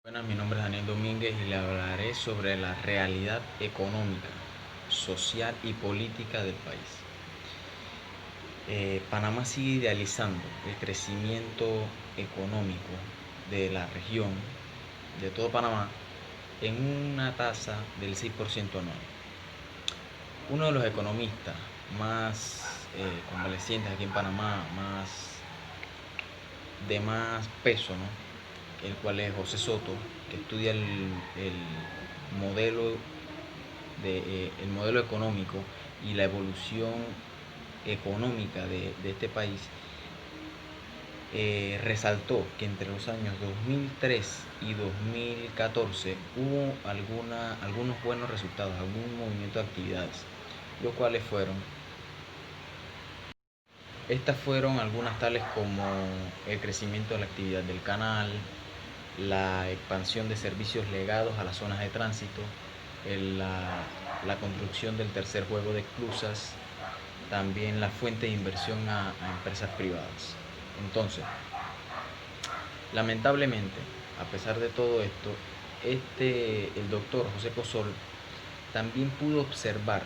Buenas, mi nombre es Daniel Domínguez y le hablaré sobre la realidad económica, social y política del país. Panamá sigue idealizando el crecimiento económico de la región, de todo Panamá, en una tasa del 6% anual. Uno de los economistas más convalecientes aquí en Panamá, de más peso, ¿no? El cual es José Soto, que estudia modelo el modelo económico y la evolución económica de este país. Resaltó que entre los años 2003 y 2014 hubo algunos buenos resultados, algún movimiento de actividades, los cuales fueron algunas tales como el crecimiento de la actividad del canal, la expansión de servicios legados a las zonas de tránsito, la construcción del tercer juego de esclusas, también la fuente de inversión a empresas privadas. Entonces, lamentablemente, a pesar de todo esto, el doctor José Cosol también pudo observar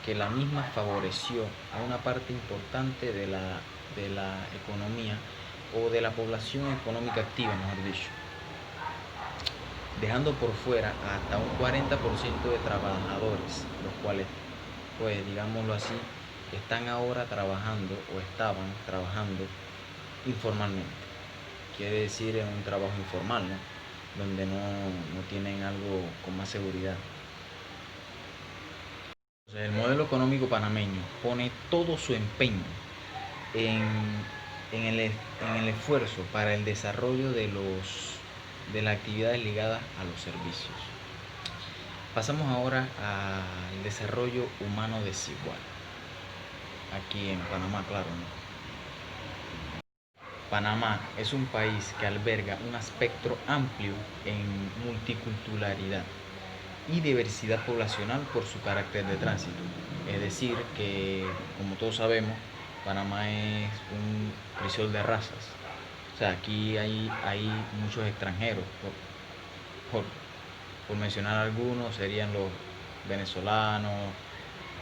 que la misma favoreció a una parte importante de la economía o de la población económica activa, mejor dicho, dejando por fuera hasta un 40% de trabajadores, los cuales, pues digámoslo así, están ahora trabajando o estaban trabajando informalmente. Quiere decir en un trabajo informal, ¿no? Donde no tienen algo con más seguridad. El modelo económico panameño pone todo su empeño en, en el esfuerzo para el desarrollo de las actividades ligadas a los servicios. Pasamos ahora al desarrollo humano desigual. Aquí en Panamá, claro, ¿no? Panamá es un país que alberga un espectro amplio en multiculturalidad y diversidad poblacional por su carácter de tránsito. Es decir, que como todos sabemos, Panamá es un crisol de razas. O sea, aquí hay muchos extranjeros. Por, por mencionar algunos, serían los venezolanos,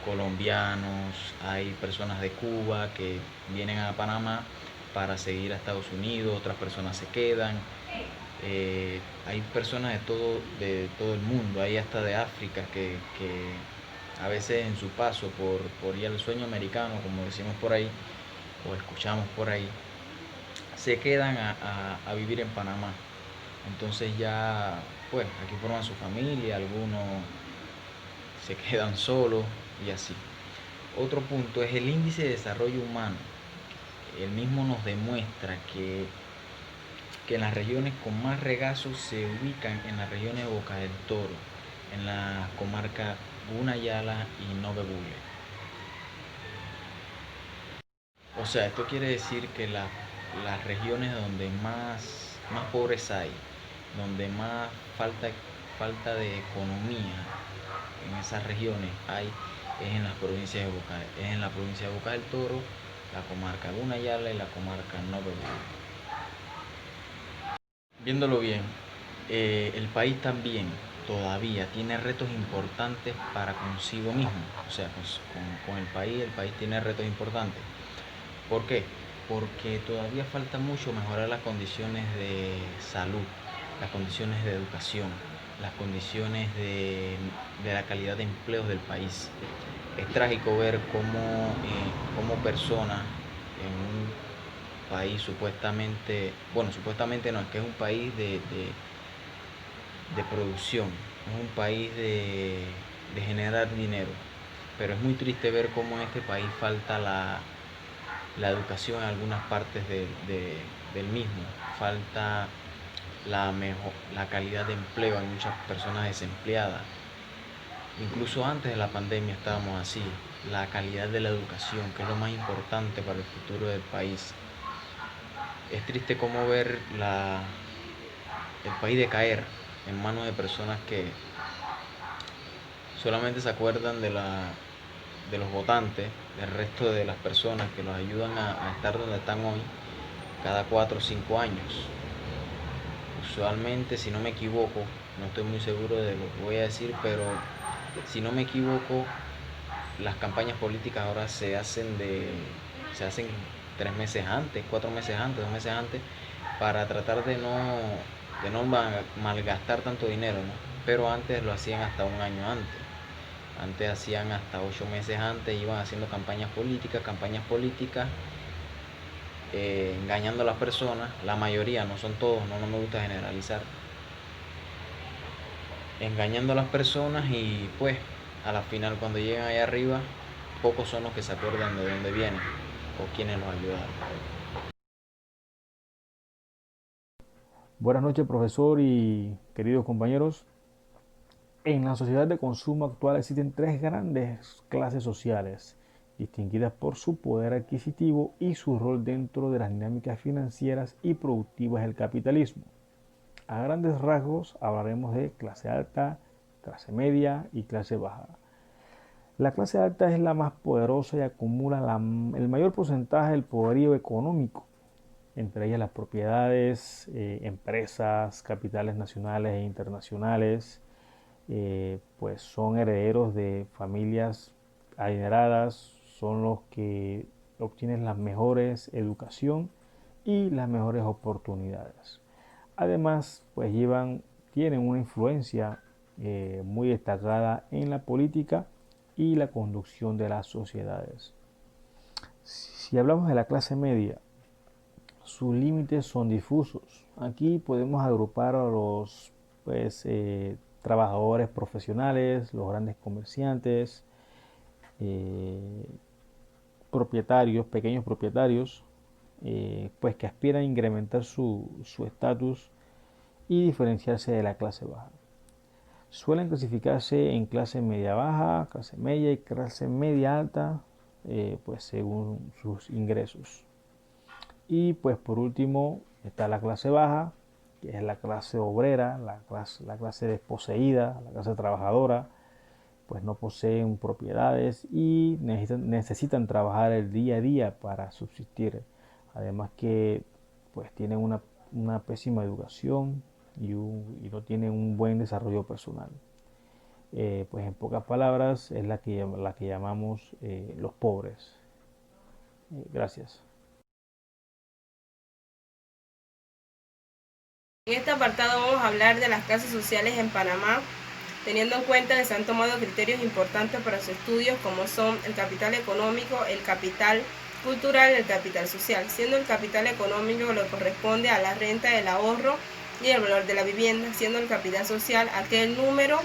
colombianos, hay personas de Cuba que vienen a Panamá para seguir a Estados Unidos, otras personas se quedan. Hay personas de todo el mundo, hay hasta de África que a veces en su paso por ir al sueño americano, como decimos por ahí, o escuchamos por ahí, se quedan a vivir en Panamá. Entonces ya, pues, aquí forman su familia, algunos se quedan solos y así. Otro punto es el índice de desarrollo humano. El mismo nos demuestra que en las regiones con más regazo se ubican en las regiones de Boca del Toro, en la comarca Gunayala y Nove Bule. O sea, esto quiere decir que las regiones donde más pobreza hay, donde más falta de economía en esas regiones hay, es en la provincia de Boca del Toro, la comarca Gunayala y la comarca Nove Bule. Viéndolo bien, el país también todavía tiene retos importantes para consigo mismo. O sea, con el país tiene retos importantes. ¿Por qué? Porque todavía falta mucho mejorar las condiciones de salud, las condiciones de educación, las condiciones de la calidad de empleos del país. Es trágico ver cómo personas en un país supuestamente, bueno, supuestamente no, es que es un país de producción, es un país de generar dinero, pero es muy triste ver cómo en este país falta la educación en algunas partes del mismo, falta la calidad de empleo, hay muchas personas desempleadas. Incluso antes de la pandemia estábamos así, la calidad de la educación, que es lo más importante para el futuro del país. Es triste como ver el país decaer en manos de personas que solamente se acuerdan de los votantes, del resto de las personas que los ayudan a estar donde están hoy, cada 4 o 5 años. Usualmente, si no me equivoco, no estoy muy seguro de lo que voy a decir, pero si no me equivoco, las campañas políticas ahora se hacen 3 meses antes, 4 meses antes, 2 meses antes, para tratar de no malgastar tanto dinero, ¿no? Pero antes lo hacían hasta un año antes. Antes hacían hasta 8 meses antes, iban haciendo campañas políticas, engañando a las personas, la mayoría, no son todos, no me gusta generalizar, engañando a las personas y pues a la final cuando llegan allá arriba, pocos son los que se acuerdan de dónde vienen o quiénes los ayudaron. Buenas noches, profesor y queridos compañeros. En la sociedad de consumo actual existen tres grandes clases sociales, distinguidas por su poder adquisitivo y su rol dentro de las dinámicas financieras y productivas del capitalismo. A grandes rasgos hablaremos de clase alta, clase media y clase baja. La clase alta es la más poderosa y acumula el mayor porcentaje del poderío económico, entre ellas las propiedades, empresas, capitales nacionales e internacionales, pues son herederos de familias adineradas, son los que obtienen las mejores educación y las mejores oportunidades. Además, pues tienen una influencia muy destacada en la política y la conducción de las sociedades. Si hablamos de la clase media, sus límites son difusos. Aquí podemos agrupar a los trabajadores profesionales, los grandes comerciantes, eh, propietarios, pequeños propietarios, pues que aspiran a incrementar su estatus y diferenciarse de la clase baja. Suelen clasificarse en clase media baja, clase media y clase media alta, pues según sus ingresos. Y pues por último está la clase baja, que es la clase obrera, la clase desposeída, la clase trabajadora, pues no poseen propiedades y necesitan trabajar el día a día para subsistir. Además que pues tienen una pésima educación y no tienen un buen desarrollo personal. Pues en pocas palabras es la que llamamos los pobres. Gracias. En este apartado vamos a hablar de las clases sociales en Panamá, teniendo en cuenta que se han tomado criterios importantes para sus estudios como son el capital económico, el capital cultural y el capital social, siendo el capital económico lo que corresponde a la renta del ahorro y el valor de la vivienda, siendo el capital social aquel número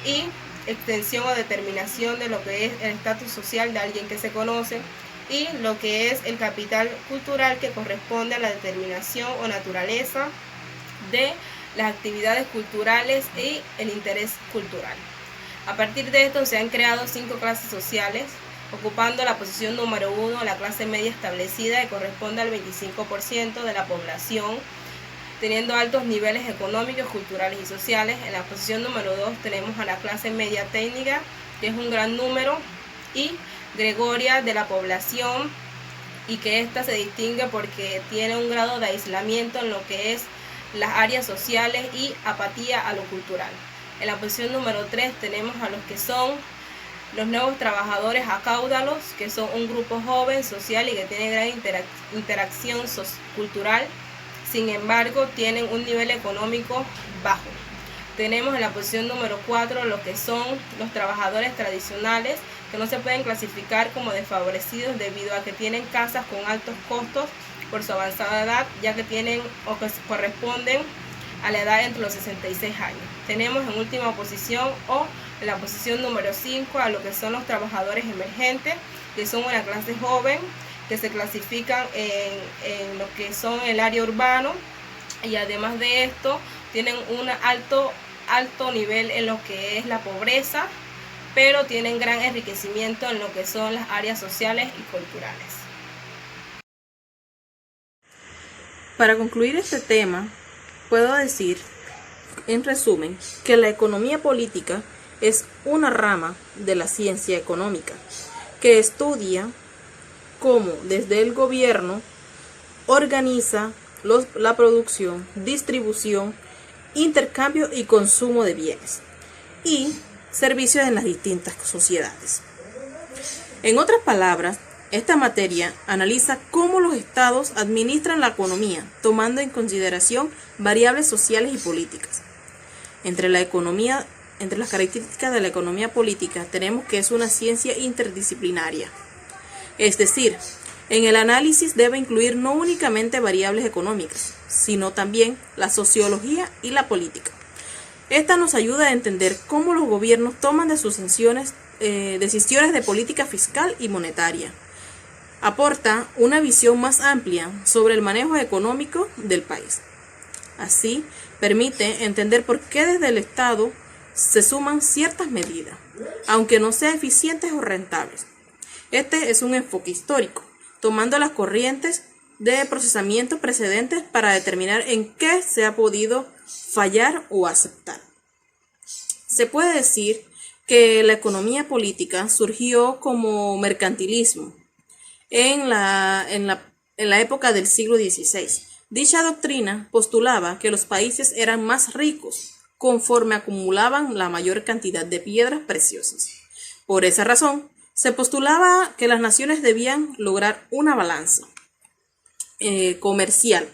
y extensión o determinación de lo que es el estatus social de alguien que se conoce, y lo que es el capital cultural, que corresponde a la determinación o naturaleza de las actividades culturales y el interés cultural. A partir de esto se han creado 5 clases sociales, ocupando la posición número 1 la clase media establecida, que corresponde al 25% de la población, teniendo altos niveles económicos, culturales y sociales. En la posición número 2 tenemos a la clase media técnica, que es un gran número y gregoria de la población, y que ésta se distingue porque tiene un grado de aislamiento en lo que es las áreas sociales y apatía a lo cultural. En la posición número 3 tenemos a los que son los nuevos trabajadores acáudalos, que son un grupo joven, social y que tiene gran interacción cultural, sin embargo tienen un nivel económico bajo. Tenemos en la posición número 4 lo que son los trabajadores tradicionales, que no se pueden clasificar como desfavorecidos debido a que tienen casas con altos costos por su avanzada edad, ya que tienen o que corresponden a la edad entre los 66 años. Tenemos en última posición o en la posición número 5 a lo que son los trabajadores emergentes, que son una clase joven que se clasifican en lo que son el área urbano, y además de esto tienen un alto nivel en lo que es la pobreza, pero tienen gran enriquecimiento en lo que son las áreas sociales y culturales. Para concluir este tema, puedo decir, en resumen, que la economía política es una rama de la ciencia económica que estudia cómo desde el gobierno organiza la producción, distribución, intercambio y consumo de bienes y servicios en las distintas sociedades. En otras palabras, esta materia analiza cómo los estados administran la economía, tomando en consideración variables sociales y políticas. Entre las características de la economía política tenemos que es una ciencia interdisciplinaria. Es decir, en el análisis debe incluir no únicamente variables económicas, sino también la sociología y la política. Esta nos ayuda a entender cómo los gobiernos toman decisiones de política fiscal y monetaria. Aporta una visión más amplia sobre el manejo económico del país. Así, permite entender por qué desde el Estado se suman ciertas medidas, aunque no sean eficientes o rentables. Este es un enfoque histórico, tomando las corrientes de procesamiento precedentes para determinar en qué se ha podido fallar o aceptar. Se puede decir que la economía política surgió como mercantilismo en la época del siglo XVI. Dicha doctrina postulaba que los países eran más ricos conforme acumulaban la mayor cantidad de piedras preciosas. Por esa razón, se postulaba que las naciones debían lograr una balanza comercial.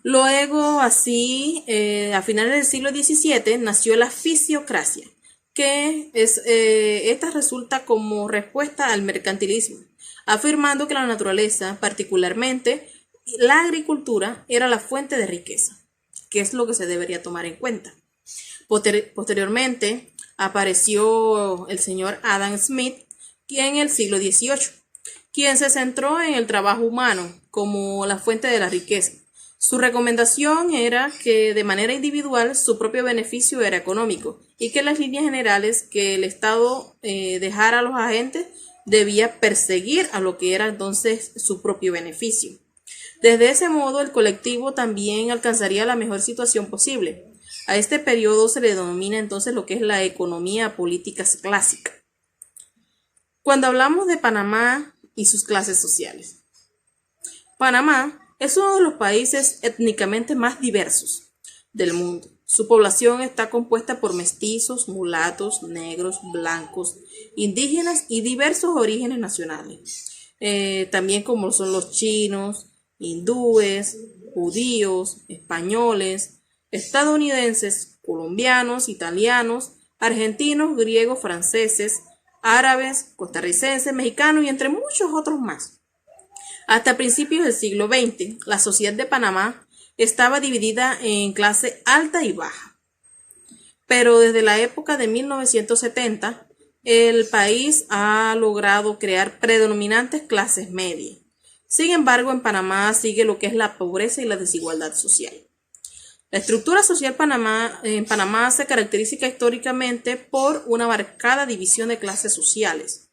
Luego, así, a finales del siglo XVII, nació la fisiocracia, que esta resulta como respuesta al mercantilismo, afirmando que la naturaleza, particularmente la agricultura, era la fuente de riqueza, que es lo que se debería tomar en cuenta. Posteriormente, apareció el señor Adam Smith, en el siglo XVIII, quien se centró en el trabajo humano como la fuente de la riqueza. Su recomendación era que de manera individual su propio beneficio era económico y que en las líneas generales que el Estado dejara a los agentes debía perseguir a lo que era entonces su propio beneficio. Desde ese modo el colectivo también alcanzaría la mejor situación posible. A este periodo se le denomina entonces lo que es la economía política clásica. Cuando hablamos de Panamá y sus clases sociales, Panamá es uno de los países étnicamente más diversos del mundo. Su población está compuesta por mestizos, mulatos, negros, blancos, indígenas y diversos orígenes nacionales. También como son los chinos, hindúes, judíos, españoles, estadounidenses, colombianos, italianos, argentinos, griegos, franceses, árabes, costarricenses, mexicanos y entre muchos otros más. Hasta principios del siglo XX, la sociedad de Panamá estaba dividida en clase alta y baja. Pero desde la época de 1970, el país ha logrado crear predominantes clases medias. Sin embargo, en Panamá sigue lo que es la pobreza y la desigualdad social. La estructura social en Panamá se caracteriza históricamente por una marcada división de clases sociales,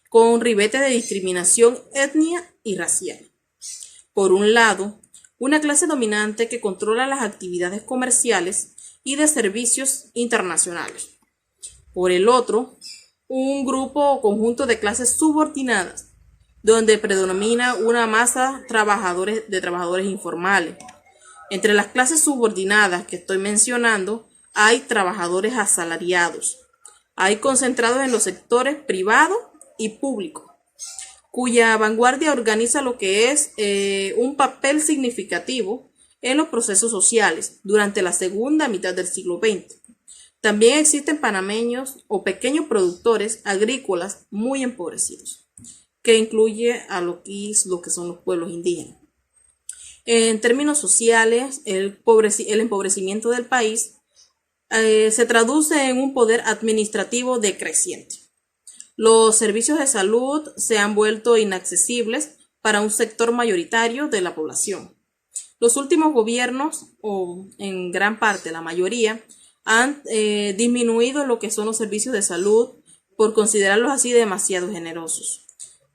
con ribetes de discriminación étnica y racial. Por un lado, una clase dominante que controla las actividades comerciales y de servicios internacionales. Por el otro, un grupo o conjunto de clases subordinadas, donde predomina una masa de trabajadores informales. Entre las clases subordinadas que estoy mencionando, hay trabajadores asalariados. Hay concentrados en los sectores privado y público, cuya vanguardia organiza lo que es un papel significativo en los procesos sociales durante la segunda mitad del siglo XX. También existen panameños o pequeños productores agrícolas muy empobrecidos, que incluye a lo que son los pueblos indígenas. En términos sociales, el empobrecimiento del país se traduce en un poder administrativo decreciente. Los servicios de salud se han vuelto inaccesibles para un sector mayoritario de la población. Los últimos gobiernos, o en gran parte la mayoría, han disminuido lo que son los servicios de salud por considerarlos así demasiado generosos.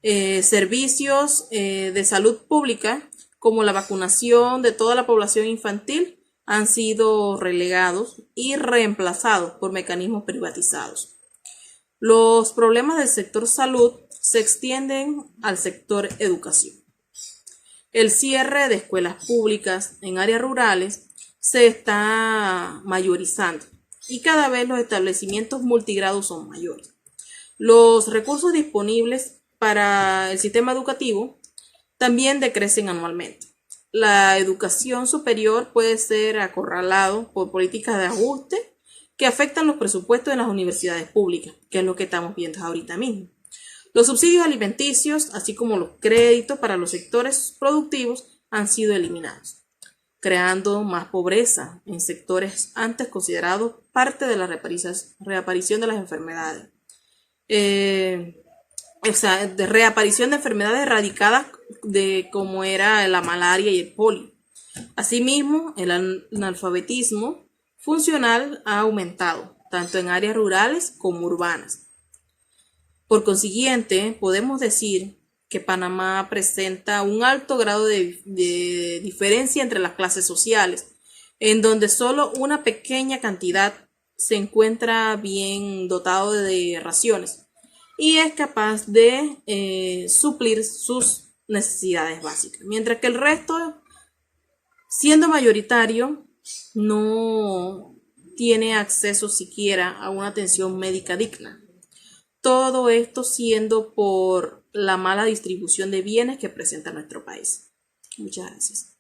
Servicios de salud pública como la vacunación de toda la población infantil han sido relegados y reemplazados por mecanismos privatizados. Los problemas del sector salud se extienden al sector educación. El cierre de escuelas públicas en áreas rurales se está mayorizando y cada vez los establecimientos multigrados son mayores. Los recursos disponibles para el sistema educativo también decrecen anualmente. La educación superior puede ser acorralado por políticas de ajuste que afectan los presupuestos de las universidades públicas, que es lo que estamos viendo ahorita mismo. Los subsidios alimenticios, así como los créditos para los sectores productivos, han sido eliminados, creando más pobreza en sectores antes considerados parte de la reaparición de las enfermedades. De reaparición de enfermedades erradicadas como era la malaria y el polio. Asimismo, el analfabetismo funcional ha aumentado, tanto en áreas rurales como urbanas. Por consiguiente, podemos decir que Panamá presenta un alto grado de diferencia entre las clases sociales, en donde solo una pequeña cantidad se encuentra bien dotado de raciones y es capaz de suplir sus necesidades básicas, mientras que el resto, siendo mayoritario, no tiene acceso siquiera a una atención médica digna. Todo esto siendo por la mala distribución de bienes que presenta nuestro país. Muchas gracias.